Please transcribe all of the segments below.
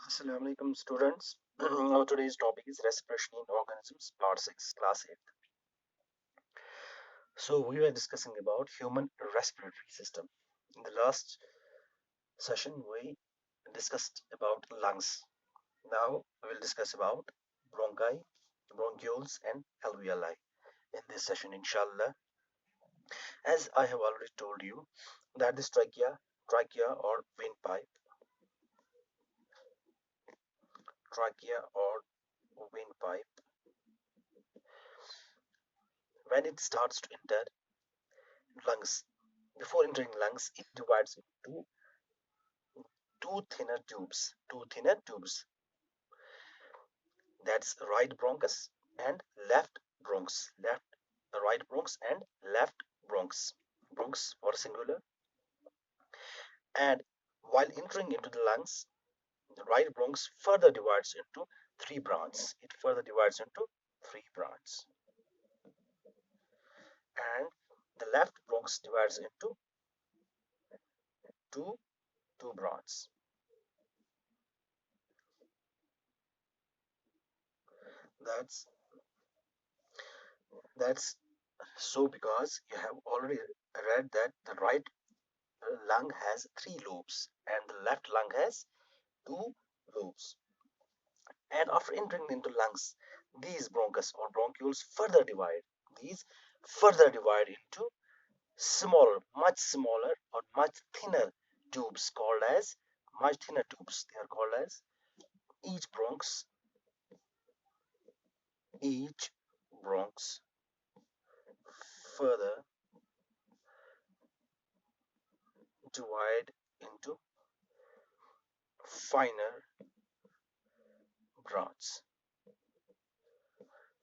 Assalamu alaikum students. Our today's topic is respiration in organisms, part 6, class 8. So we were discussing about human respiratory system. In the last session we discussed about lungs. Now we will discuss about bronchi, bronchioles and alveoli in this session inshallah. As I have already told you that this trachea or windpipe, when it starts to enter lungs, before entering lungs, it divides into two thinner tubes. That's right bronchus and left bronchus. Right bronchus and left bronchus. Bronchus for singular. And while entering into the lungs, the right bronchus further divides into three branches. It further divides into three branches. And the left bronchus divides into two branches. That's that's so because you have already read that the right lung has three lobes and the left lung has two lobes. And after entering into lungs, these bronchus or bronchioles further divide. These further divide into smaller, much smaller or much thinner tubes called as much thinner tubes. They are called as each bronchs further divide into finer branches.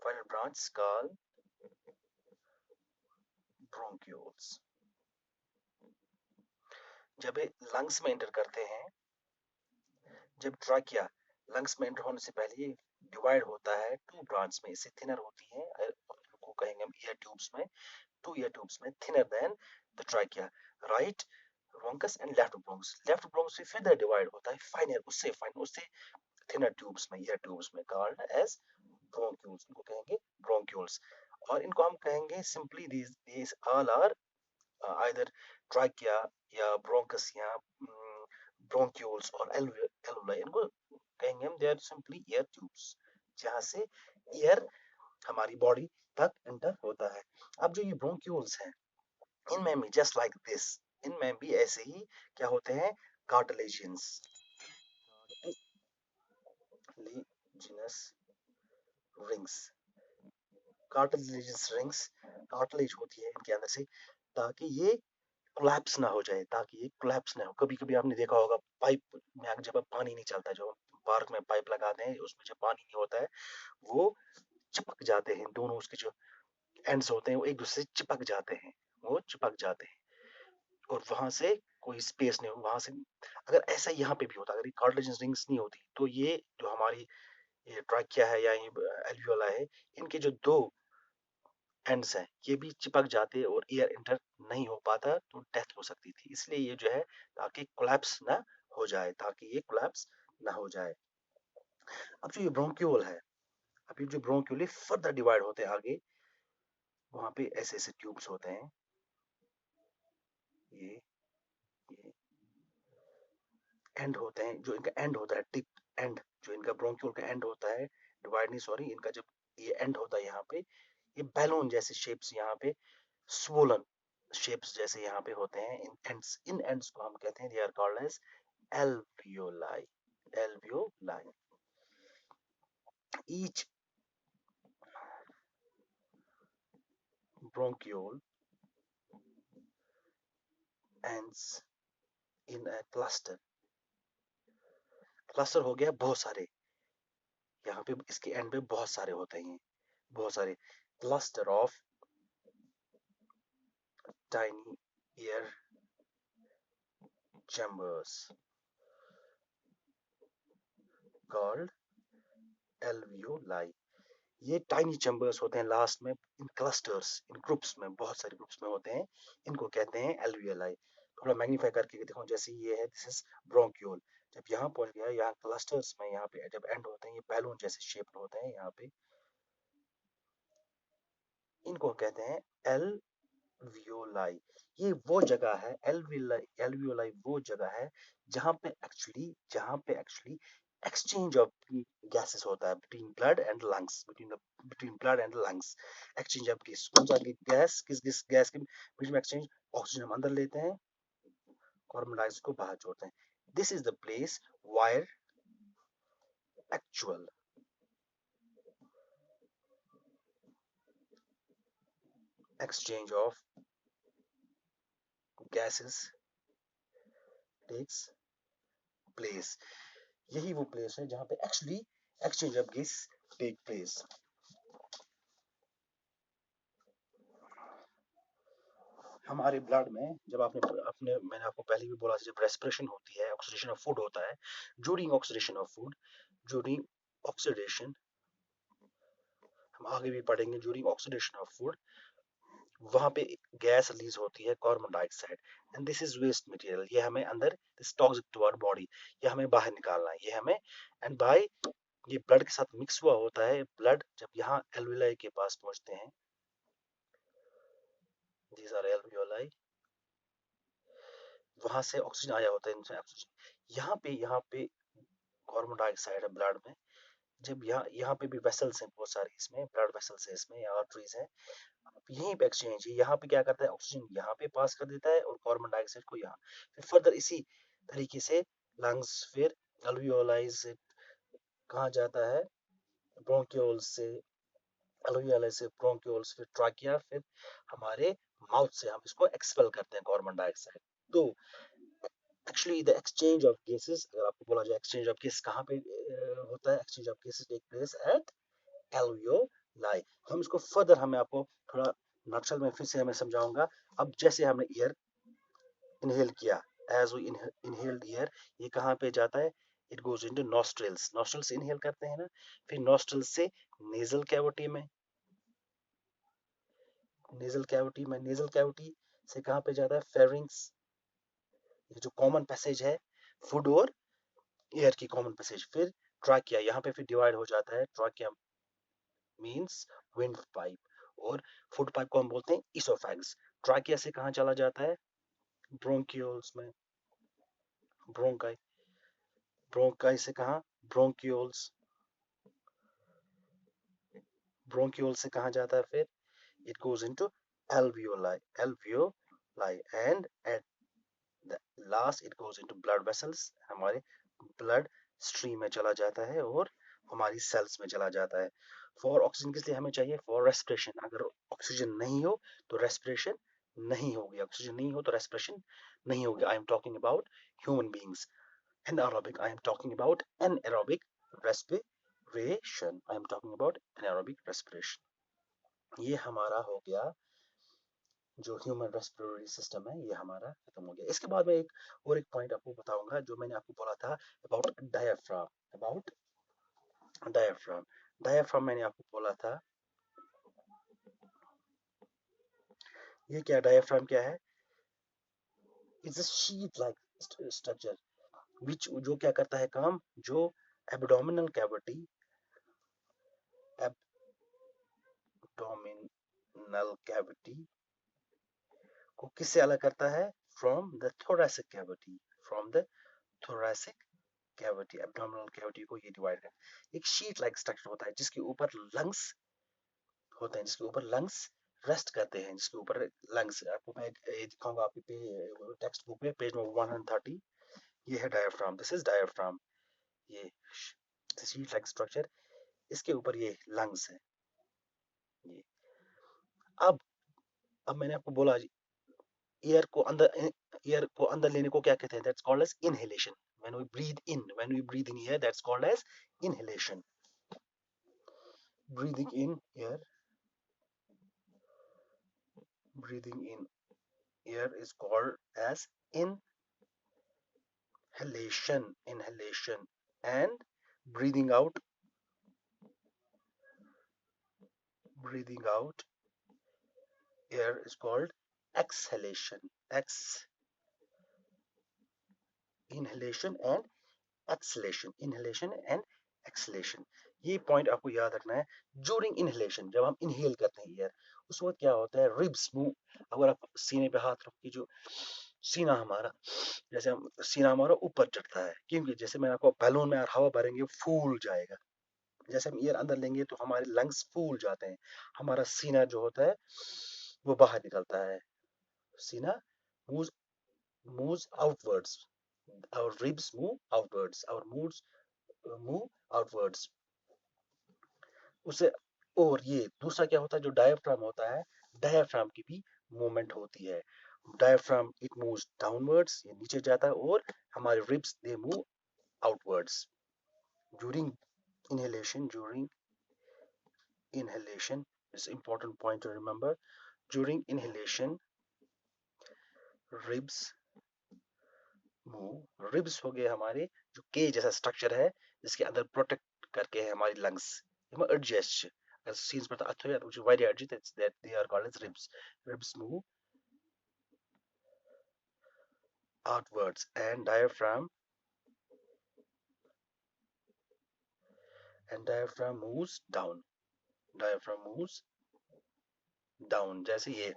Finer branches called bronchioles. जब ये lungs में enter करते हैं, जब trachea lungs में enter होने से पहले ये डिवाइड होता है टू ब्रांच में, इससे थिनर होती है, उनको कहेंगे हम ईयर ट्यूब्स में, टू ईयर ट्यूब्स में thinner than the trachea. Right bronchus and left bronchus फिर डिवाइड होता है फाइनर, उससे थिनर ट्यूब्स में, ईयर ट्यूब्स में, कॉल्ड एज ब्रोंक्यूल्स. इनको कहेंगे ब्रोंक्यूल्स. और इनको हम कहेंगे simply these all are either trachea या ब्रोंकस या ब्रोंक्यूल्स और एलुलाई. इनको कहेंगे हम they are simply air tubes, जहां से एयर हमारी बॉडी तक एंटर होता है. अब जो ये ब्रोंक्यूल्स हैं, इनमें भी जस्ट लाइक दिस, इनमें भी ऐसे ही क्या होते हैं, कार्टिलेजियंस रिंग्स. कार्टिलेजियस रिंग्स, कार्टिलेज होती है इनके अंदर से, ताकि ये कोलैप्स ना हो जाए, कभी कभी आपने देखा होगा पाइप में जब पानी नहीं चलता, जो पार्क में पाइप लगाते हैं उसमें जब पानी नहीं होता है, वो चिपक जाते हैं, दोनों उसके जो एंड्स होते हैं वो एक दूसरे से चिपक जाते हैं और वहां से कोई स्पेस नहीं, वहां से अगर ऐसा यहाँ पे भी होता, अगर ये कार्टिलेजियस रिंग्स नहीं होती, तो ये जो हमारी ये ट्रैकिया है या ये एल्वियोला है, इनके जो दो एंड्स हैं ये भी चिपक जाते और एयर इंटर नहीं हो पाता, तो डेथ हो सकती थी. इसलिए ये जो है ताकि कोलैप्स ना हो जाए, अब जो ये ब्रोंक्यूल है, अब ये जो ब्रोंक्यूल फर्दर डिवाइड होते हैं आगे, वहां पे ऐसे ऐसे ट्यूब्स होते हैं, ये एंड होते हैं, जो इनका एंड होता है टिप एंड, जो इनका ब्रोंक्यूल का एंड होता है, डिवाइड नहीं सॉरी, इनका जब ये एंड होता है यहाँ पे, ये बैलून जैसे शेप्स यहाँ पे, स्वोलन शेप्स जैसे यहाँ पे होते हैं. इन एंड्स को हम कहते हैं, they are called as alveoli. Alveoli. Each bronchiole ends in a cluster. Cluster हो गया बहुत सारे, यहाँ पे इसके एंड पे बहुत सारे होते हैं, बहुत सारे cluster of tiny air chambers called alveoli. ये टाइनी चैम्बर्स होते हैं लास्ट में, इन क्लस्टर्स, इन ग्रुप्स में, बहुत सारे ग्रुप्स में होते हैं, इनको कहते हैं एल्वियोलाई. थोड़ा मैग्नीफाई करके देखो, जैसे ये है, दिस इज ब्रोंक्यूल, जब यहाँ पहुंच गया, यहाँ क्लस्टर्स में यहाँ पे जब एंड होते हैं, ये बैलून जैसे शेप होते हैं यहाँ पे, इनको कहते हैं एल्वियोलाई। ये वो जगह है, एल्वियोलाई वो जगह है जहाँ पे एक्चुअली एक्सचेंज ऑफ गैसेस होता है between blood and lungs, between blood and lungs. Exchange of gas, कौन सा गैस किस गैस के बीच में एक्सचेंज? ऑक्सीजन हम अंदर लेते हैं, कार्बन डाइऑक्साइड को बाहर छोड़ते हैं। This is the place wire actual exchange of gases takes place। यही वो प्लेस है जहां पे actually exchange of gas take place. हमारे ब्लड में जब आपने मैंने आपको पहले भी बोला, जब रेस्पिरेशन होती है, ऑक्सीडेशन ऑफ फूड होता है, during oxidation of food, during oxidation, हम आगे भी पढ़ेंगे, ड्यूरिंग ऑक्सीडेशन ऑफ फूड वहां पे गैस रिलीज होती है, carbon dioxide, and this is waste material. ये हमें अंदर, this toxic to our body, ये हमें बाहर निकालना है, ये हमें, एंड बाय ये ब्लड के साथ मिक्स हुआ होता है। ब्लड जब यहाँ एल्वियोलाई के पास पहुंचते हैं, दीज आर एल्वियोलाई, वहां से ऑक्सीजन आया होता है, इनसे ऑक्सीजन यहाँ पे कार्बन डाइऑक्साइड है ब्लड में। जब यहाँ पे भी वेसल्स हैं बहुत सारी, इसमें ब्लड वेसल्स है, इसमें आर्टरीज है, यहीं पे एक्सचेंज है। यहाँ पे क्या करता है, ऑक्सीजन यहाँ पे पास कर देता है और कार्बन डाइऑक्साइड को यहाँ, फिर फर्दर इसी तरीके से लंग्स, फिर अल्वियोलाई से कहाँ जाता है, ब्रोंक्यूल्स से, अल्वियोलाई से ब्रोंक्यूल्स, फिर ट्राकिया, फिर हमारे माउथ से हम इसको एक्सपेल करते हैं कार्बन डाइऑक्साइड। तो actually the exchange of gases, अगर आपको बोला जाए एक्सचेंज ऑफ गैस कहाँ पे होता है, exchange of gases take place at alveoli. हम इसको फर्दर, हमें आपको थोड़ा नक्शल में फिर से हमें समझाऊंगा। अब जैसे हमने एयर इनहेल किया, एज वी इनहेल्ड एयर, ये कहाँ पे जाता है, it goes into nostrils, nostril से इनहेल करते हैं ना, फिर नॉस्ट्रिल से नेजल कैविटी में, नेजल कैविटी से कहाँ पे जाता है, फेरिंग्स, ये जो कॉमन पैसेज है फूड और एयर की कॉमन पैसेज, फिर ट्राकिया, यहाँ पे फिर डिवाइड हो जाता है, ट्राकिया मींस विंड पाइप, और फूड पाइप को हम बोलते हैं इसोफेगस। ट्राकिया से कहाँ चला जाता है, ब्रोंक्यूल्स में, ब्रोंकाई, ब्रोंकाई से कहाँ, ब्रोंक्यूल्स, ब्रोंक्यूल से कहाँ जाता है, फिर it goes into alveoli and at the last it goes into blood vessels, हमारे ब्लड स्ट्रीम में चला जाता है और हमारी सेल्स में चला जाता है। फॉर ऑक्सीजन किस लिए हमें चाहिए, फॉर रेस्पिरेशन। अगर ऑक्सीजन नहीं हो तो रेस्पिरेशन नहीं होगी, ऑक्सीजन नहीं हो तो रेस्पिरेशन नहीं होगी। I am talking about human beings. anaerobic, I am talking about anaerobic respiration, I am talking about anaerobic respiration। ये हमारा हो गया जो ह्यूमन रेस्पिरेटरी सिस्टम है, ये हमारा खत्म हो गया। इसके बाद में एक पॉइंट आपको बताऊंगा, जो मैंने आपको बोला था about diaphragm, about diaphragm. Diaphragm मैंने आपको बोला था, ये क्या डायफ्राम क्या है, it's a sheet like structure which, जो क्या करता है काम, जो एब्डोमिनल कैविटी, एब्डोमिनल कैविटी को किससे अलग करता है, from the thoracic cavity, from the thoracic cavity, abdominal cavity को ये डिवाइड कर, एक शीट लाइक स्ट्रक्चर होता है जिसके ऊपर लंग्स होते हैं, जिसके ऊपर लंग्स रेस्ट करते हैं, जिसके ऊपर लंग्स, आपको मैं ये दिखाऊंगा आपके टेक्स्ट बुक में पेज नंबर 130, ये है डायफ्राम, दिस इज डायफ्राम, ये शीट लाइक स्ट्रक्चर, इसके ऊपर ये लंग्स है। ये अब मैंने आपको बोला एयर को अंदर लेने को क्या कहते हैं, that's called as inhalation. when we breathe in air, that's called as inhalation। breathing in air breathing in air is called as inhalation, and breathing out air is called exhalation, inhalation and acceleration, inhalation and acceleration. ये point आपको याद रखना है। During inhalation, जब हम inhale करते हैं air, उस वक्त क्या होता है, रिब्स मूव। अगर आप सीने पे हाथ रख के, जो सीना हमारा, जैसे हम सीना हमारा ऊपर चढ़ता है, क्योंकि जैसे मैं आपको बैलून में हवा भरेंगे फूल जाएगा, जैसे हम एयर अंदर लेंगे तो हमारे लंग्स फूल जाते हैं, हमारा सीना जो होता है वो बाहर निकलता है, सीना moves moves outwards, our ribs move outwards, our moods move outwards। उसे, और ये दूसरा क्या होता है, जो डायफ्राम होता है, डायफ्राम की भी मूवमेंट होती है। डायफ्राम इट मूव्स डाउनवर्ड्स, ये नीचे जाता है, और हमारे ribs they move outwards during inhalation। During inhalation is important point to remember. During inhalation, ribs move. Ribs हो गए हमारे, जो के जैसा स्ट्रक्चर है जिसके अंदर प्रोटेक्ट करके है हमारी लंग्स, एडजस्ट, सीन्स पर अथवा which is very urgent that they are called as ribs। ribs move outwards and diaphragm moves down, diaphragm moves down. जैसे ये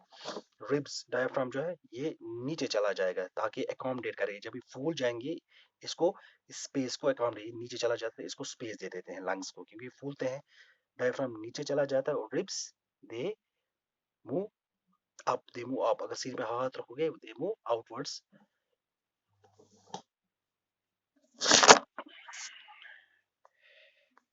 रिब्स, डायफ्राम जो है ये नीचे चला जाएगा ताकि अकोमोडेट करे, जब ये फूल जाएंगे इसको, स्पेस को अकोमोडेट, नीचे चला जाता है, इसको स्पेस दे देते हैं लंग्स को, क्योंकि फूलते हैं। डायफ्राम नीचे चला जाता है और ribs they move up, they move up. अगर सिर पे हाथ रखोगे दे मूव आउटवर्ड्स